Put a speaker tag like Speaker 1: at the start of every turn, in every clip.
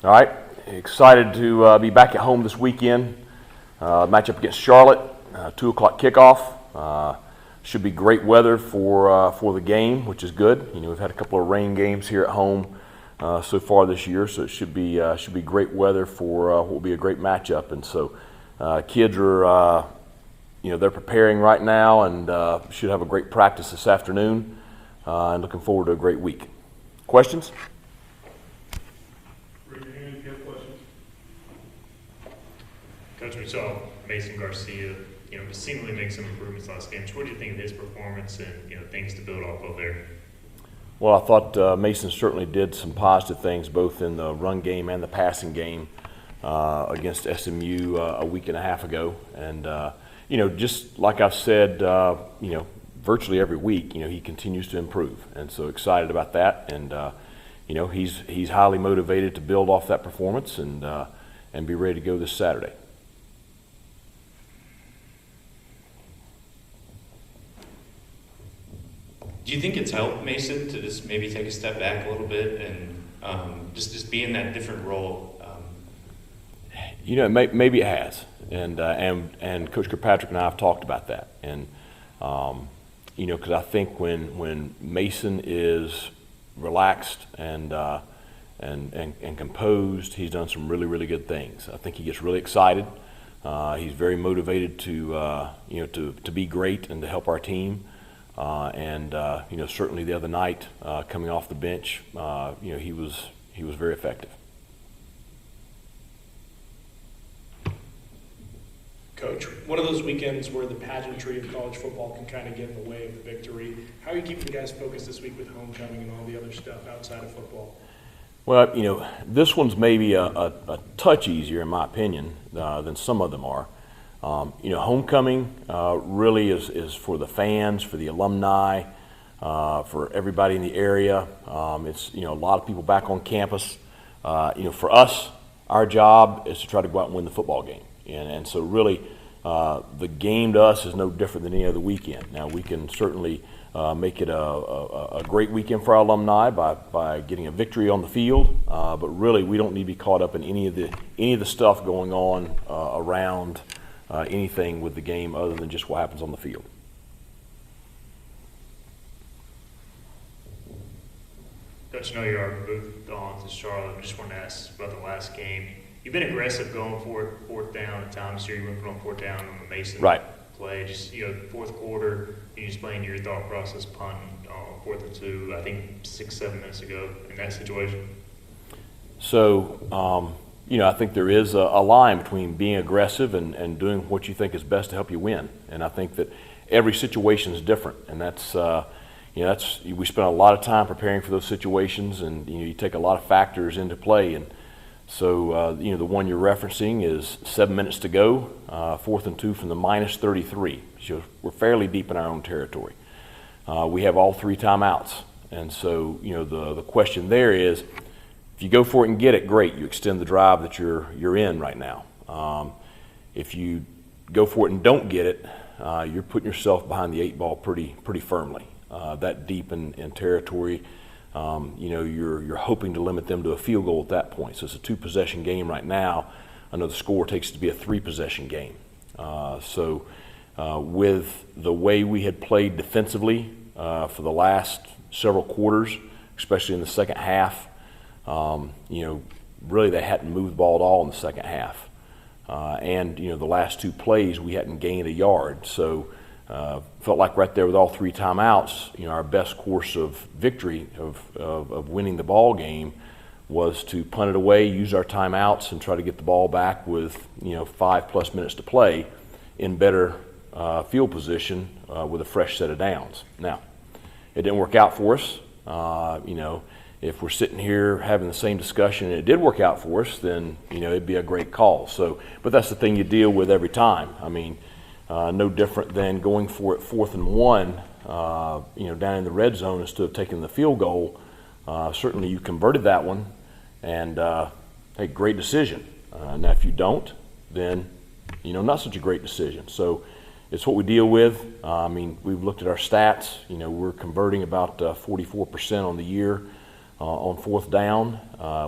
Speaker 1: All right, excited to be back at home this weekend. Matchup against Charlotte, 2 o'clock kickoff. Should be great weather for the game, which is good. You know, we've had a couple of rain games here at home so far this year, so it should be great weather for what will be a great matchup. And so kids are, they're preparing right now and should have a great practice this afternoon. And looking forward to a great week. Questions?
Speaker 2: Coach, we saw Mason Garcia, seemingly make some improvements last game. What do you think of his performance and, things to build off of there?
Speaker 1: Well, I thought Mason certainly did some positive things both in the run game and the passing game against SMU a week and a half ago. And, just like I've said, virtually every week, he continues to improve. And so excited about that. And, he's highly motivated to build off that performance and be ready to go this Saturday.
Speaker 3: Do you think it's helped Mason to just maybe take a step back a little bit and just be in that different role?
Speaker 1: Maybe it has, and Coach Kirkpatrick and I have talked about that, and because I think when Mason is relaxed and composed, he's done some really, really good things. I think he gets really excited. He's very motivated to be great and to help our team. Certainly the other night, coming off the bench, he was very effective.
Speaker 4: Coach, one of those weekends where the pageantry of college football can kind of get in the way of the victory. How are you keeping the guys focused this week with homecoming and all the other stuff outside of football?
Speaker 1: Well, this one's maybe a touch easier, in my opinion, than some of them are. Homecoming really is for the fans, for the alumni, for everybody in the area. It's, a lot of people back on campus. For us, our job is to try to go out and win the football game. And so really, the game to us is no different than any other weekend. Now, we can certainly make it a great weekend for our alumni by getting a victory on the field, but really we don't need to be caught up in any of the stuff going on around anything with the game other than just what happens on the field.
Speaker 2: Coach, I know you already moved on to Charlotte. I just wanted to ask about the last game. You've been aggressive going for it, fourth down at times here. You went on fourth down on the Mason play. Just, fourth quarter, you explain your thought process punting on 4th and 2, I think 6-7 minutes ago in that situation.
Speaker 1: So, I think there is a line between being aggressive and doing what you think is best to help you win. And I think that every situation is different. And that's we spend a lot of time preparing for those situations, and you take a lot of factors into play. And so the one you're referencing is 7 minutes to go, 4th and 2 from the minus 33. So we're fairly deep in our own territory. We have all 3 timeouts, and so the question there is, if you go for it and get it, great. You extend the drive that you're in right now. If you go for it and don't get it, you're putting yourself behind the 8 ball pretty firmly. That deep in territory, you're hoping to limit them to a field goal at that point. So it's a 2-possession game right now. I know the score takes it to be a 3-possession game. With the way we had played defensively for the last several quarters, especially in the second half, really they hadn't moved the ball at all in the second half. The last 2 plays we hadn't gained a yard. So felt like right there with all 3 timeouts, our best course of victory of winning the ball game was to punt it away, use our timeouts, and try to get the ball back with 5+ minutes to play in better field position with a fresh set of downs. Now, it didn't work out for us. If we're sitting here having the same discussion and it did work out for us, then it'd be a great call. So, but that's the thing you deal with every time. I mean, no different than going for it 4th and 1, down in the red zone instead of taking the field goal. Certainly, you converted that one, and hey, great decision. Now, if you don't, then not such a great decision. So, it's what we deal with. We've looked at our stats. We're converting about 44% on the year. on fourth down.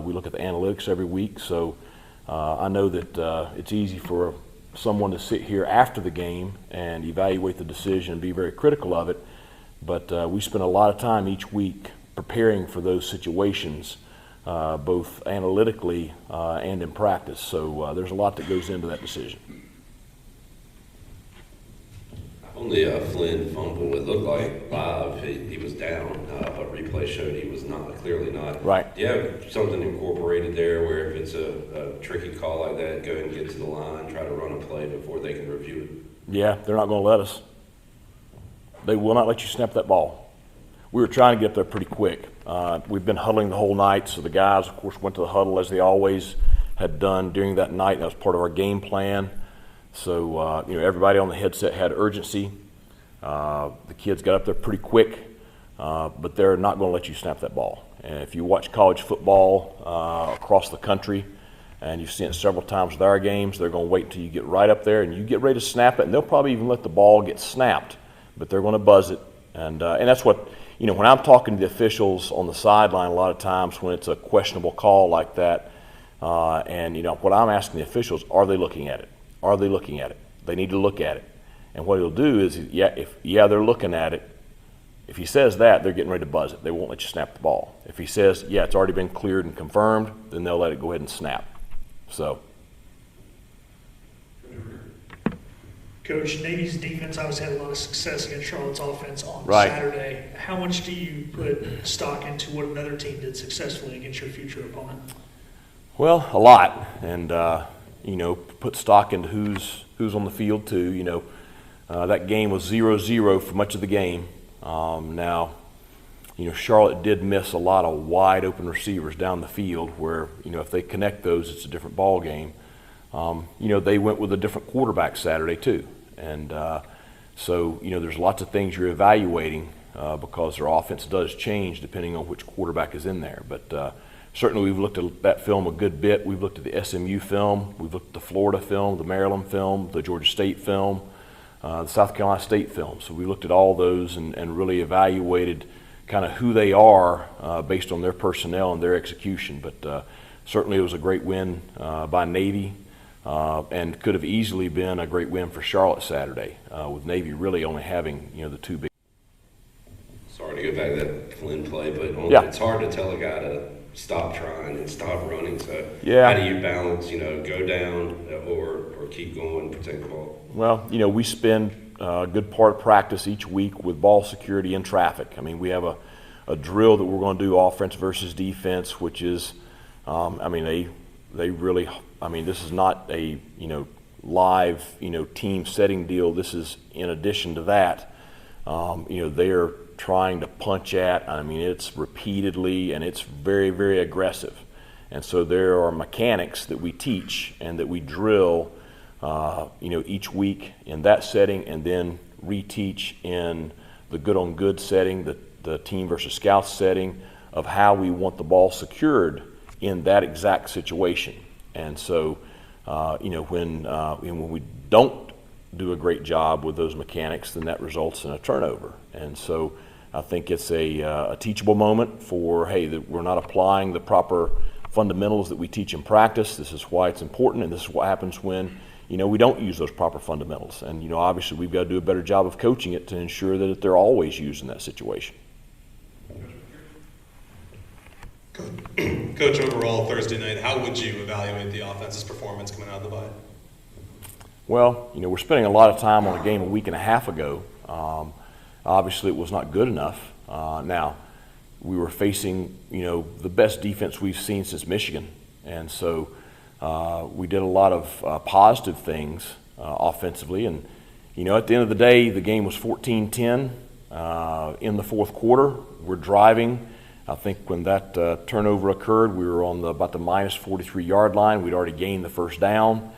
Speaker 1: We look at the analytics every week, so I know that it's easy for someone to sit here after the game and evaluate the decision and be very critical of it, but we spend a lot of time each week preparing for those situations, both analytically and in practice. So there's a lot that goes into that decision.
Speaker 5: On the Flynn fumble, it looked like live he was down, but replay showed he was not, clearly not.
Speaker 1: Right.
Speaker 5: Do you have something incorporated there where if it's a tricky call like that, go ahead and get to the line, try to run a play before they can review it?
Speaker 1: Yeah, they're not going to let us. They will not let you snap that ball. We were trying to get up there pretty quick. We've been huddling the whole night, so the guys, of course, went to the huddle as they always had done during that night. That was part of our game plan. So, everybody on the headset had urgency. The kids got up there pretty quick, but they're not going to let you snap that ball. And if you watch college football across the country, and you've seen it several times with our games, they're going to wait until you get right up there and you get ready to snap it, and they'll probably even let the ball get snapped, but they're going to buzz it. And that's what, when I'm talking to the officials on the sideline, a lot of times when it's a questionable call like that, what I'm asking the officials, are they looking at it? Are they looking at it? They need to look at it. And what he'll do is, they're looking at it. If he says that, they're getting ready to buzz it. They won't let you snap the ball. If he says, it's already been cleared and confirmed, then they'll let it go ahead and snap. So.
Speaker 6: Coach, Navy's defense obviously had a lot of success against Charlotte's offense on
Speaker 1: Right.
Speaker 6: Saturday. How much do you put stock into what another team did successfully against your future opponent?
Speaker 1: Well, a lot. And, put stock into who's on the field too. That game was 0-0 for much of the game. Now, Charlotte did miss a lot of wide open receivers down the field where, if they connect those, it's a different ball game. They went with a different quarterback Saturday too. And so, there's lots of things you're evaluating because their offense does change depending on which quarterback is in there. But certainly we've looked at that film a good bit. We've looked at the SMU film. We've looked at the Florida film, the Maryland film, the Georgia State film, the South Carolina State film. So we looked at all those and really evaluated kind of who they are based on their personnel and their execution. But certainly it was a great win by Navy and could have easily been a great win for Charlotte Saturday with Navy really only having, the two big.
Speaker 5: Sorry to go back to that Flynn play, but it's hard to tell a guy to stop trying and stop running. So how do you balance, go down or keep going, protect the ball?
Speaker 1: Well, we spend a good part of practice each week with ball security and traffic. I mean, we have a drill that we're going to do offense versus defense, which is, they really, this is not a, live, team setting deal. This is in addition to that. They're trying to punch at, it's repeatedly and it's very, very aggressive. And so there are mechanics that we teach and that we drill, each week in that setting and then reteach in the good on good setting, the team versus scouts setting of how we want the ball secured in that exact situation. And so, when we don't do a great job with those mechanics, then that results in a turnover. And so I think it's a teachable moment for, that we're not applying the proper fundamentals that we teach in practice. This is why it's important, and this is what happens when, we don't use those proper fundamentals. And, obviously we've got to do a better job of coaching it to ensure that they're always used in that situation.
Speaker 7: Coach, overall Thursday night, how would you evaluate the offense's performance coming out of the bye?
Speaker 1: Well, we're spending a lot of time on a game a week and a half ago. Obviously, it was not good enough. Now, we were facing, the best defense we've seen since Michigan. And so we did a lot of positive things offensively. And, at the end of the day, the game was 14-10 in the fourth quarter. We're driving. I think when that turnover occurred, we were on about the minus 43-yard line. We'd already gained the first down.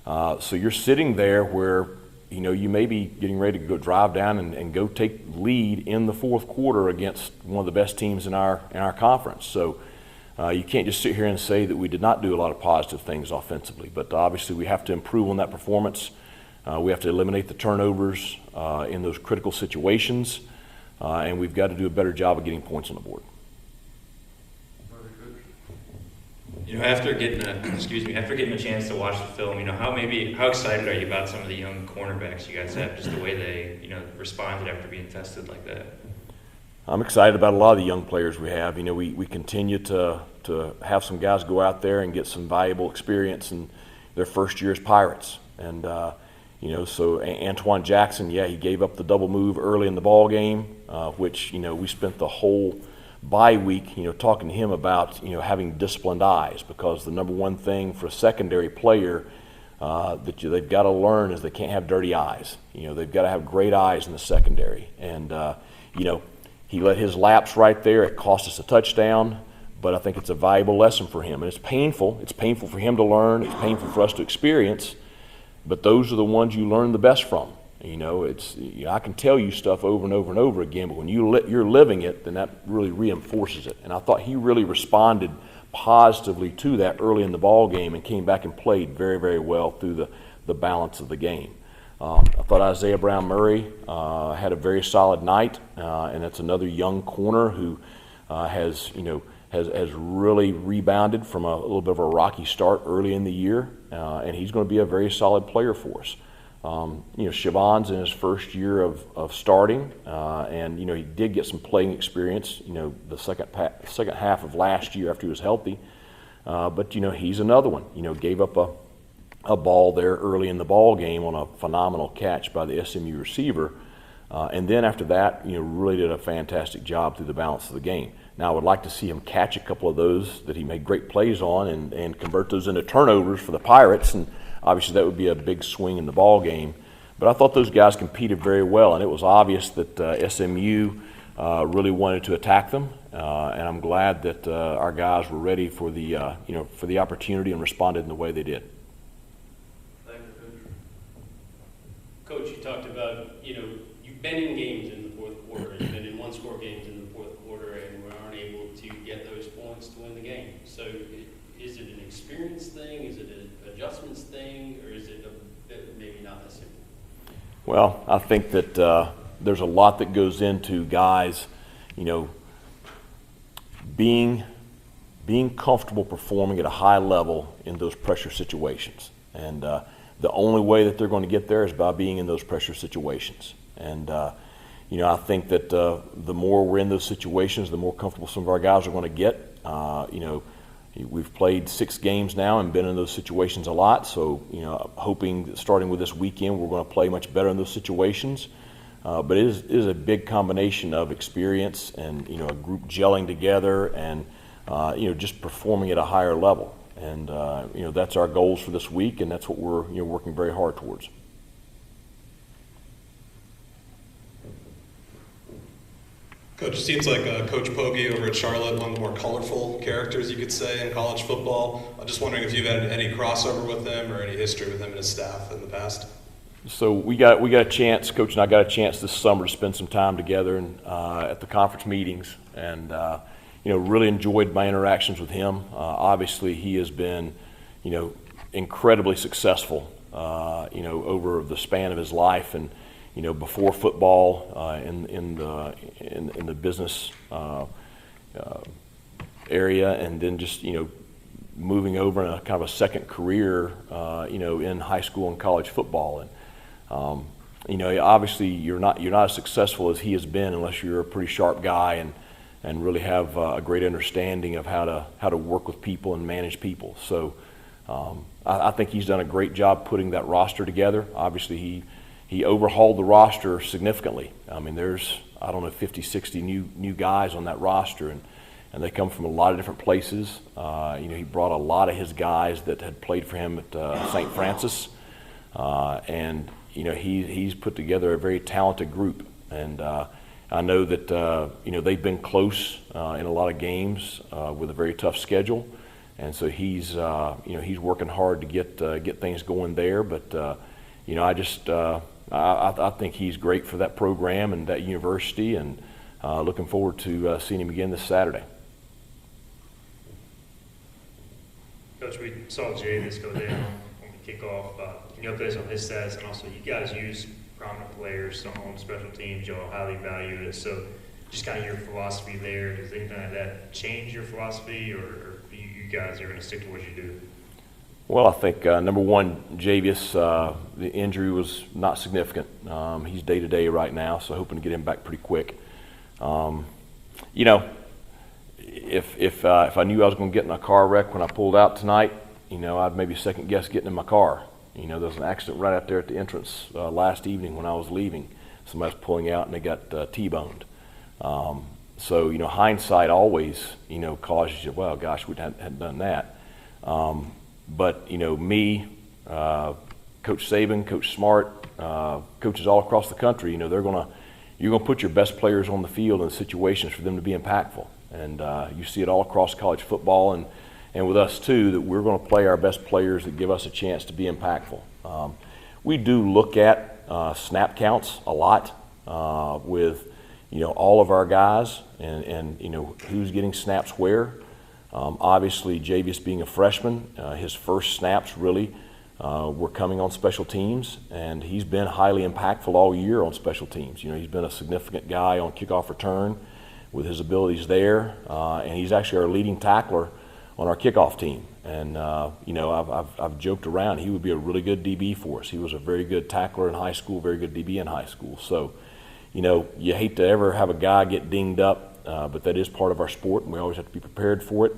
Speaker 1: So you're sitting there where, you may be getting ready to go drive down and go take lead in the fourth quarter against one of the best teams in our conference. So you can't just sit here and say that we did not do a lot of positive things offensively. But obviously we have to improve on that performance. We have to eliminate the turnovers in those critical situations. And we've got to do a better job of getting points on the board.
Speaker 3: After getting a chance to watch the film, how excited are you about some of the young cornerbacks you guys have, just the way they, responded after being tested like that?
Speaker 1: I'm excited about a lot of the young players we have. We continue to have some guys go out there and get some valuable experience in their first year as Pirates. And, so Antoine Jackson, he gave up the double move early in the ball game, which, we spent the whole bye week, talking to him about, having disciplined eyes, because the number one thing for a secondary player that they've got to learn is they can't have dirty eyes. They've got to have great eyes in the secondary. And, he let his lapse right there. It cost us a touchdown, but I think it's a valuable lesson for him. And it's painful. It's painful for him to learn. It's painful for us to experience, but those are the ones you learn the best from. I can tell you stuff over and over and over again, but when you're living it, then that really reinforces it. And I thought he really responded positively to that early in the ball game and came back and played very, very well through the balance of the game. I thought Isaiah Brown Murray had a very solid night, and that's another young corner who has really rebounded from a little bit of a rocky start early in the year, and he's going to be a very solid player for us. Siobhan's in his first year of starting, and he did get some playing experience. The second half of last year after he was healthy, but he's another one. Gave up a ball there early in the ball game on a phenomenal catch by the SMU receiver, and then after that, really did a fantastic job through the balance of the game. Now, I would like to see him catch a couple of those that he made great plays on and convert those into turnovers for the Pirates, and obviously that would be a big swing in the ball game. But I thought those guys competed very well, and it was obvious that SMU really wanted to attack them, and I'm glad that our guys were ready for the opportunity and responded in the way they did.
Speaker 8: Thank you, Coach. Coach, you talked about you've been in games in the fourth quarter, you've been in one-score games in the fourth quarter, and we aren't able to get those points to win the game. So is it an experience thing? Is it an adjustments thing? Or is it maybe not that simple?
Speaker 1: Well, I think that there's a lot that goes into guys, being comfortable performing at a high level in those pressure situations. And the only way that they're going to get there is by being in those pressure situations. And I think that the more we're in those situations, the more comfortable some of our guys are going to get. We've played 6 games now and been in those situations a lot. So, hoping that starting with this weekend, we're going to play much better in those situations. But it is a big combination of experience and, a group gelling together and, just performing at a higher level. And, that's our goals for this week, and that's what we're, working very hard towards.
Speaker 7: Coach, it seems like Coach Pogge over at Charlotte, one of the more colorful characters, you could say, in college football. I'm just wondering if you've had any crossover with him or any history with him and his staff in the past.
Speaker 1: So we got a chance, Coach and I got a chance this summer to spend some time together and at the conference meetings, and really enjoyed my interactions with him. Obviously, he has been, incredibly successful, over the span of his life, and before football, in the business area, and then just moving over in a kind of a second career, in high school and college football. And obviously you're not as successful as he has been unless you're a pretty sharp guy and really have a great understanding of how to work with people and manage people. So I think he's done a great job putting that roster together. Obviously he overhauled the roster significantly. I mean, there's, 50, 60 new guys on that roster, and they come from a lot of different places. He brought a lot of his guys that had played for him at St. Francis, and he's put together a very talented group. And I know that they've been close in a lot of games with a very tough schedule, and so he's working hard to get things going there. But I think he's great for that program and that university, and looking forward to seeing him again this Saturday.
Speaker 2: Coach, we saw Jay go down on the kickoff. Can you update us on his stats? And also, you guys use prominent players on special teams. Y'all highly value it. So just kind of your philosophy there. Does anything like that change your philosophy, or you guys are going to stick to what you do?
Speaker 1: Well, I think number one, Javius, the injury was not significant. He's day-to-day right now, so hoping to get him back pretty quick. You know, if I knew I was going to get in a car wreck when I pulled out tonight, you know, I'd maybe second guess getting in my car. You know, there was an accident right out there at the entrance last evening when I was leaving. Somebody was pulling out and they got T-boned. So, you know, hindsight always, you know, causes you, well, gosh, we hadn't done that. But, you know, me, Coach Saban, Coach Smart, coaches all across the country, you know, you're going to put your best players on the field in situations for them to be impactful. And you see it all across college football and with us too, that we're going to play our best players that give us a chance to be impactful. We do look at snap counts a lot with, you know, all of our guys and you know, who's getting snaps where. Obviously, Javius being a freshman, his first snaps really were coming on special teams, and he's been highly impactful all year on special teams. You know, he's been a significant guy on kickoff return with his abilities there, and he's actually our leading tackler on our kickoff team. And you know, I've joked around, he would be a really good DB for us. He was a very good tackler in high school, very good DB in high school. So, you know, you hate to ever have a guy get dinged up, but that is part of our sport, and we always have to be prepared for it.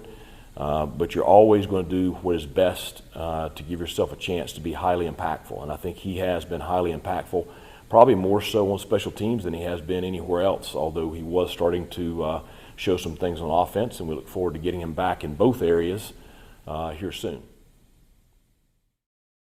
Speaker 1: But you're always going to do what is best to give yourself a chance to be highly impactful. And I think he has been highly impactful, probably more so on special teams than he has been anywhere else, although he was starting to show some things on offense, and we look forward to getting him back in both areas here soon.